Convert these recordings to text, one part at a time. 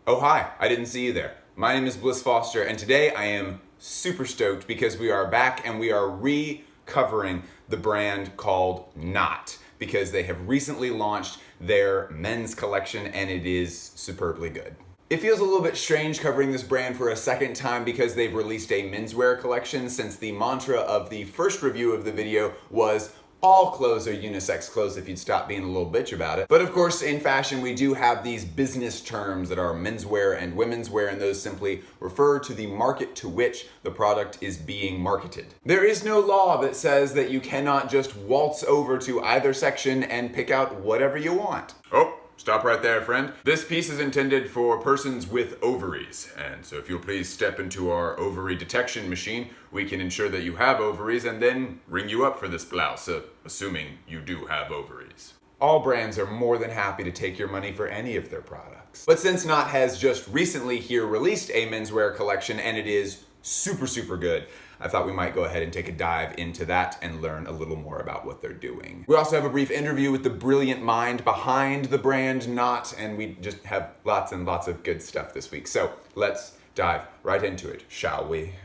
Oh hi, I didn't see you there. My name is Bliss Foster, and today I am super stoked because we are back and we are recovering the brand called Knot, because they have recently launched their men's collection and it is superbly good. It feels a little bit strange covering this brand for a second time because they've released a menswear collection, since the mantra of the first review of the video was all clothes are unisex clothes if you'd stop being a little bitch about it. But of course, in fashion, we do have these business terms that are menswear and women's wear, and those simply refer to the market to which the product is being marketed. There is no law that says that you cannot just waltz over to either section and pick out whatever you want. Oh, stop right there, friend. This piece is intended for persons with ovaries, and so if you'll please step into our ovary detection machine, we can ensure that you have ovaries and then ring you up for this blouse, assuming you do have ovaries. All brands are more than happy to take your money for any of their products. But since Knot has just recently here released a menswear collection and it is super good, I thought we might go ahead and take a dive into that and learn a little more about what they're doing. We also have a brief interview with the brilliant mind behind the brand Knot, and we just have lots and lots of good stuff this week. So let's dive right into it, shall we?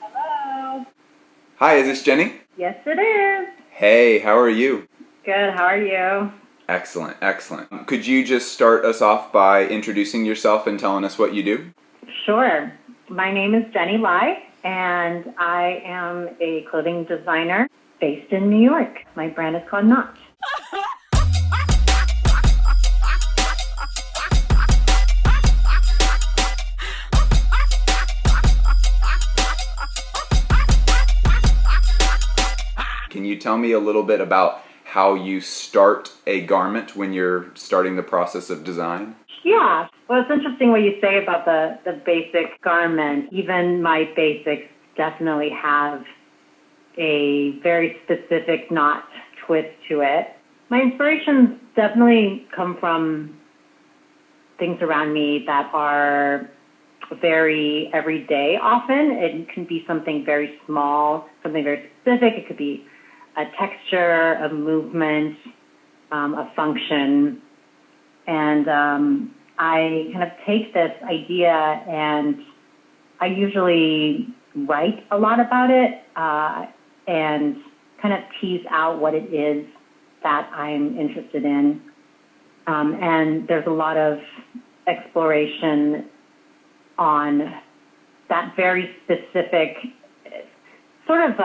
Hello. Hi, is this Jenny? Yes, it is. Hey, how are you? Good. How are you? Excellent. Could you just start us off by introducing yourself and telling us what you do? Sure. My name is Jenny Lai, and I am a clothing designer based in New York. My brand is called Knot. Can you tell me a little bit about how you start a garment when you're starting the process of design? Yeah. Well, it's interesting what you say about the basic garment. Even my basics definitely have a very specific knot twist to it. My inspirations definitely come from things around me that are very everyday often. It can be something very small, something very specific. It could be a texture, a movement, a function. And I kind of take this idea and I usually write a lot about it and kind of tease out what it is that I'm interested in. And there's a lot of exploration on that very specific sort of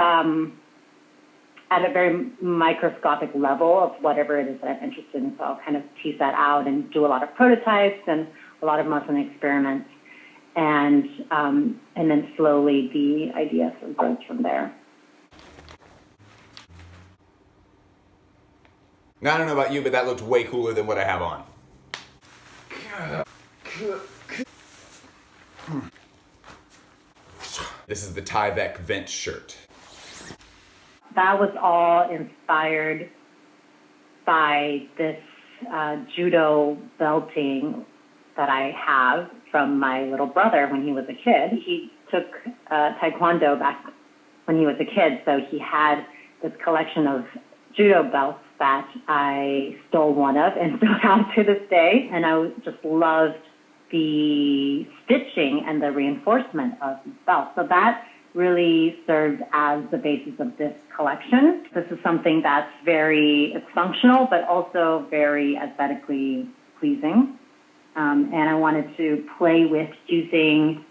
at a very microscopic level of whatever it is that I'm interested in. So I'll kind of tease that out and do a lot of prototypes and a lot of motion experiments. And then slowly the idea sort of grows from there. Now, I don't know about you, but that looked way cooler than what I have on. This is the Tyvek Vent shirt. That was all inspired by this judo belting that I have from my little brother when he was a kid. He took Taekwondo back when he was a kid, so he had this collection of judo belts that I stole one of and still have to this day. And I just loved the stitching and the reinforcement of these belts. So that really served as the basis of this collection. This is something that's it's functional, but also very aesthetically pleasing. And I wanted to play with using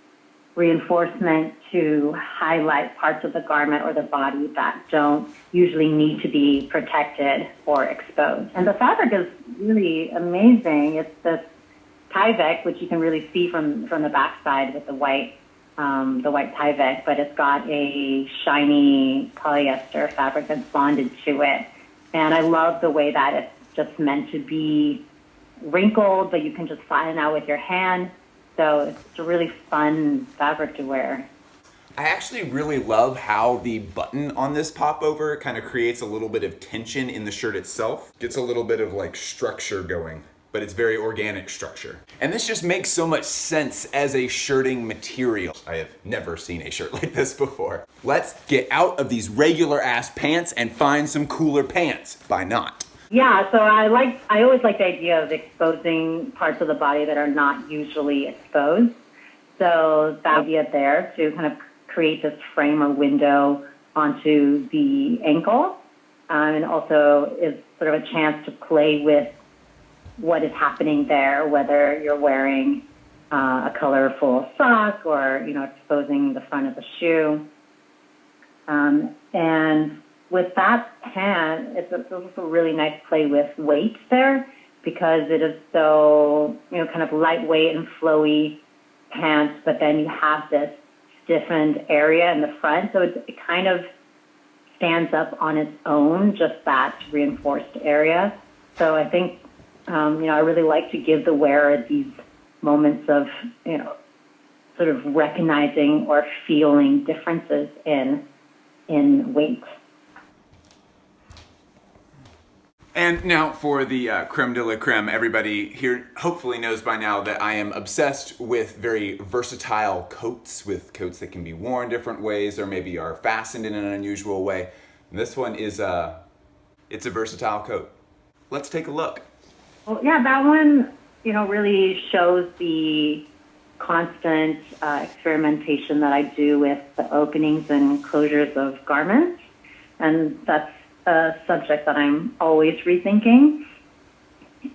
reinforcement to highlight parts of the garment or the body that don't usually need to be protected or exposed. And the fabric is really amazing. It's this Tyvek, which you can really see from the backside with the white Tyvek, but it's got a shiny polyester fabric that's bonded to it. And I love the way that it's just meant to be wrinkled, but you can just flatten out with your hand. So it's a really fun fabric to wear. I actually really love how the button on this popover kind of creates a little bit of tension in the shirt itself. Gets a little bit of like structure going, but it's very organic structure. And this just makes so much sense as a shirting material. I have never seen a shirt like this before. Let's get out of these regular ass pants and find some cooler pants by Knot. Yeah, so I always like the idea of exposing parts of the body that are not usually exposed. So the idea there to kind of create this frame or window onto the ankle, and also is sort of a chance to play with what is happening there, whether you're wearing a colorful sock or, exposing the front of the shoe. And with that pant, it's also a really nice play with weight there because it is so, kind of lightweight and flowy pants, but then you have this stiffened area in the front. So it kind of stands up on its own, just that reinforced area. So I think, I really like to give the wearer these moments of, sort of recognizing or feeling differences in weight. And now for the creme de la creme. Everybody here hopefully knows by now that I am obsessed with very versatile coats, with coats that can be worn different ways or maybe are fastened in an unusual way. And this one is it's a versatile coat. Let's take a look. Well, yeah, that one, really shows the constant experimentation that I do with the openings and closures of garments. And that's a subject that I'm always rethinking.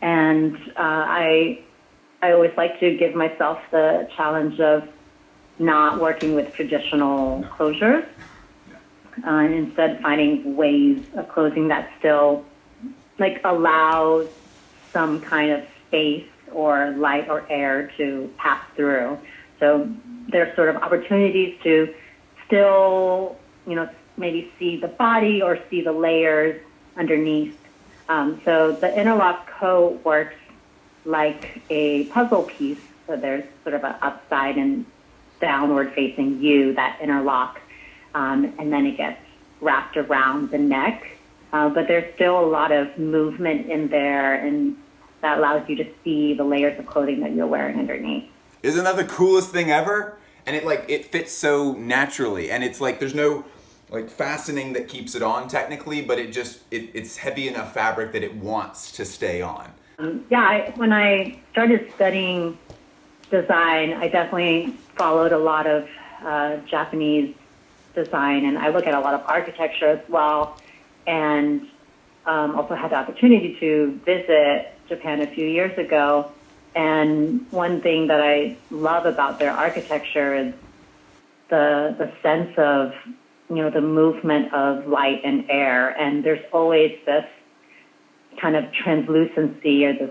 And I always like to give myself the challenge of not working with traditional closures, and instead finding ways of closing that still allows some kind of space or light or air to pass through. So there's sort of opportunities to still, maybe see the body or see the layers underneath. So the interlock coat works like a puzzle piece. So there's sort of an upside and downward facing U, that interlock, and then it gets wrapped around the neck. But there's still a lot of movement in there, and that allows you to see the layers of clothing that you're wearing underneath. Isn't that the coolest thing ever? And it fits so naturally, and it's like there's no fastening that keeps it on technically, but it's heavy enough fabric that it wants to stay on. When I started studying design, I definitely followed a lot of Japanese design, and I look at a lot of architecture as well, and also had the opportunity to visit Japan a few years ago. And one thing that I love about their architecture is the sense of, the movement of light and air. And there's always this kind of translucency or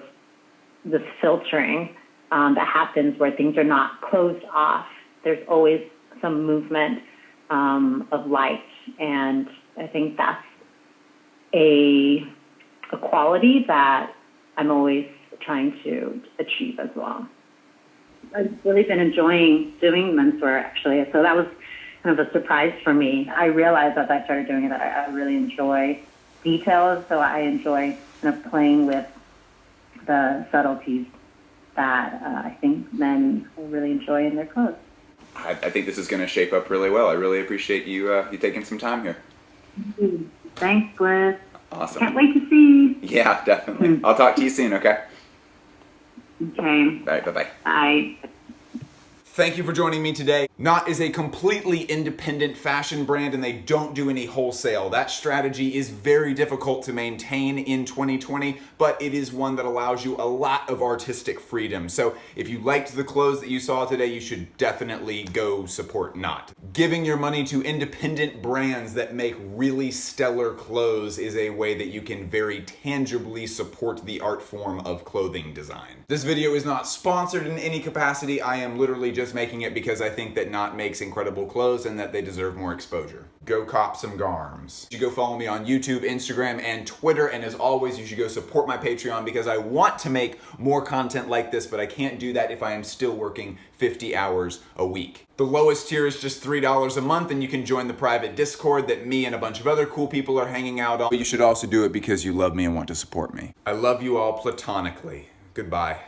this filtering that happens where things are not closed off. There's always some movement of light. And I think that's a quality that I'm always trying to achieve as well. I've really been enjoying doing menswear, actually. So that was kind of a surprise for me. I realized as I started doing it that I really enjoy details, so I enjoy kind of playing with the subtleties that I think men will really enjoy in their clothes. I think this is going to shape up really well. I really appreciate you taking some time here. Thanks, Bliss. Awesome. Can't wait to see. Yeah, definitely. I'll talk to you soon, okay? Okay. All right, bye-bye. Bye. Thank you for joining me today. Knot is a completely independent fashion brand and they don't do any wholesale. That strategy is very difficult to maintain in 2020, but it is one that allows you a lot of artistic freedom. So if you liked the clothes that you saw today, you should definitely go support Knot. Giving your money to independent brands that make really stellar clothes is a way that you can very tangibly support the art form of clothing design. This video is not sponsored in any capacity. I am literally just making it because I think that Knot makes incredible clothes and that they deserve more exposure. Go cop some garms. You should go follow me on YouTube, Instagram, and Twitter, and as always, you should go support my Patreon because I want to make more content like this, but I can't do that if I am still working 50 hours a week. The lowest tier is just $3 a month, and you can join the private Discord that me and a bunch of other cool people are hanging out on. But you should also do it because you love me and want to support me. I love you all platonically. Goodbye.